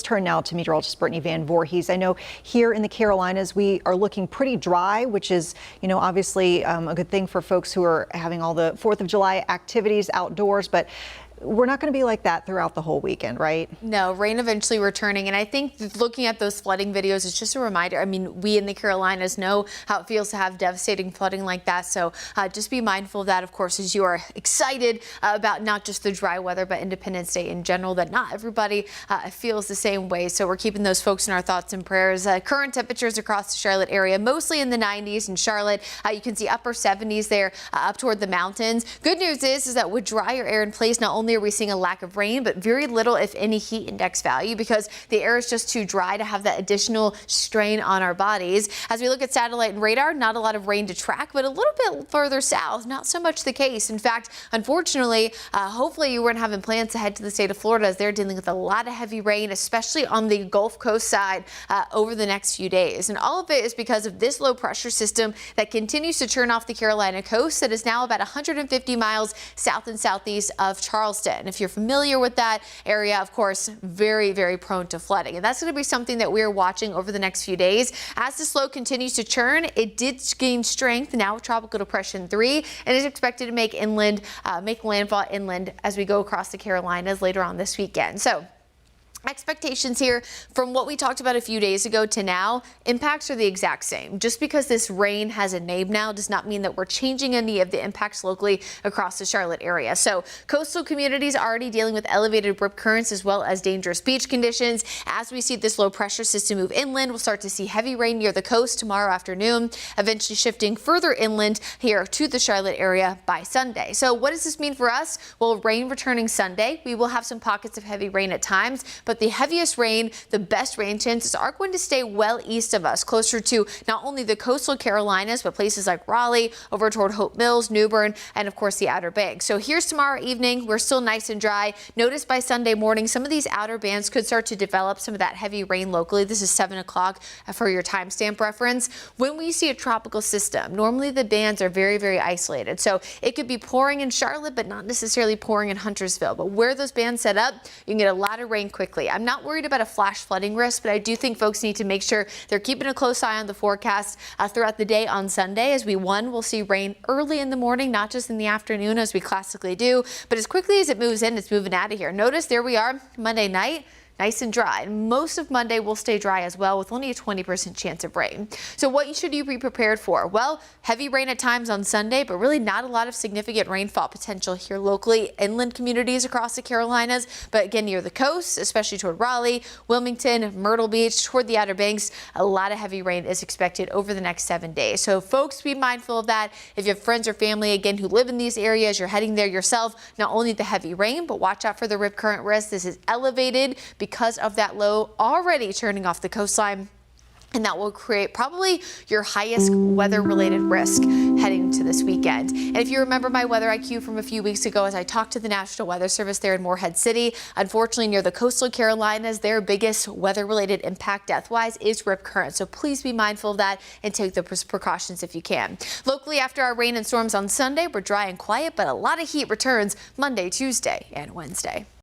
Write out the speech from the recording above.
turn now to meteorologist Brittany Van Voorhees. I know here in the Carolinas we are looking pretty dry, which is, obviously a good thing for folks who are having all the 4th of July activities outdoors, but we're not going to be like that throughout the whole weekend, right? No, rain eventually returning. And I think looking at those flooding videos is just a reminder. I mean, we in the Carolinas know how it feels to have devastating flooding like that. So just be mindful of that, of course, as you are excited about not just the dry weather, but Independence Day in general, that not everybody feels the same way. So we're keeping those folks in our thoughts and prayers. Current temperatures across the Charlotte area, mostly in the 90s in Charlotte. You can see upper 70s there up toward the mountains. Good news is that with drier air in place, not only are we seeing a lack of rain, but very little, if any, heat index value because the air is just too dry to have that additional strain on our bodies. As we look at satellite and radar, not a lot of rain to track, but a little bit further south, not so much the case. In fact, unfortunately, hopefully you weren't having plans to head to the state of Florida as they're dealing with a lot of heavy rain, especially on the Gulf Coast side over the next few days. And all of it is because of this low pressure system that continues to turn off the Carolina coast that is now about 150 miles south and southeast of Charleston. If you're familiar with that area, of course, very, very prone to flooding. And that's going to be something that we're watching over the next few days. As this low continues to churn, it did gain strength, now Tropical Depression 3, and is expected to make landfall inland as we go across the Carolinas later on this weekend. So expectations here from what we talked about a few days ago to now, impacts are the exact same. Just because this rain has a name now does not mean that we're changing any of the impacts locally across the Charlotte area. So coastal communities are already dealing with elevated rip currents as well as dangerous beach conditions. As we see this low pressure system move inland, we'll start to see heavy rain near the coast tomorrow afternoon, eventually shifting further inland here to the Charlotte area by Sunday. So what does this mean for us? Well, rain returning Sunday. We will have some pockets of heavy rain at times, but the heaviest rain, the best rain chances are going to stay well east of us, closer to not only the coastal Carolinas, but places like Raleigh, over toward Hope Mills, New Bern, and of course the Outer Banks. So here's tomorrow evening. We're still nice and dry. Notice by Sunday morning, some of these outer bands could start to develop some of that heavy rain locally. This is 7 o'clock for your timestamp reference. When we see a tropical system, normally the bands are very, very isolated. So it could be pouring in Charlotte, but not necessarily pouring in Huntersville. But where those bands set up, you can get a lot of rain quickly. I'm not worried about a flash flooding risk, but I do think folks need to make sure they're keeping a close eye on the forecast throughout the day on Sunday, as we'll see rain early in the morning, not just in the afternoon as we classically do, but as quickly as it moves in, it's moving out of here. Notice there we are Monday night. Nice and dry. And most of Monday will stay dry as well, with only a 20% chance of rain. So what should you be prepared for? Well, heavy rain at times on Sunday, but really not a lot of significant rainfall potential here locally. Inland communities across the Carolinas, but again near the coast, especially toward Raleigh, Wilmington, Myrtle Beach, toward the Outer Banks, a lot of heavy rain is expected over the next 7 days. So folks, be mindful of that. If you have friends or family, again, who live in these areas, you're heading there yourself, not only the heavy rain, but watch out for the rip current risk. This is elevated because of that low already turning off the coastline, and that will create probably your highest weather-related risk heading to this weekend. And if you remember my weather IQ from a few weeks ago, as I talked to the National Weather Service there in Morehead City, unfortunately near the coastal Carolinas, their biggest weather-related impact death-wise is rip current. So please be mindful of that and take the precautions if you can. Locally, after our rain and storms on Sunday, we're dry and quiet, but a lot of heat returns Monday, Tuesday, and Wednesday.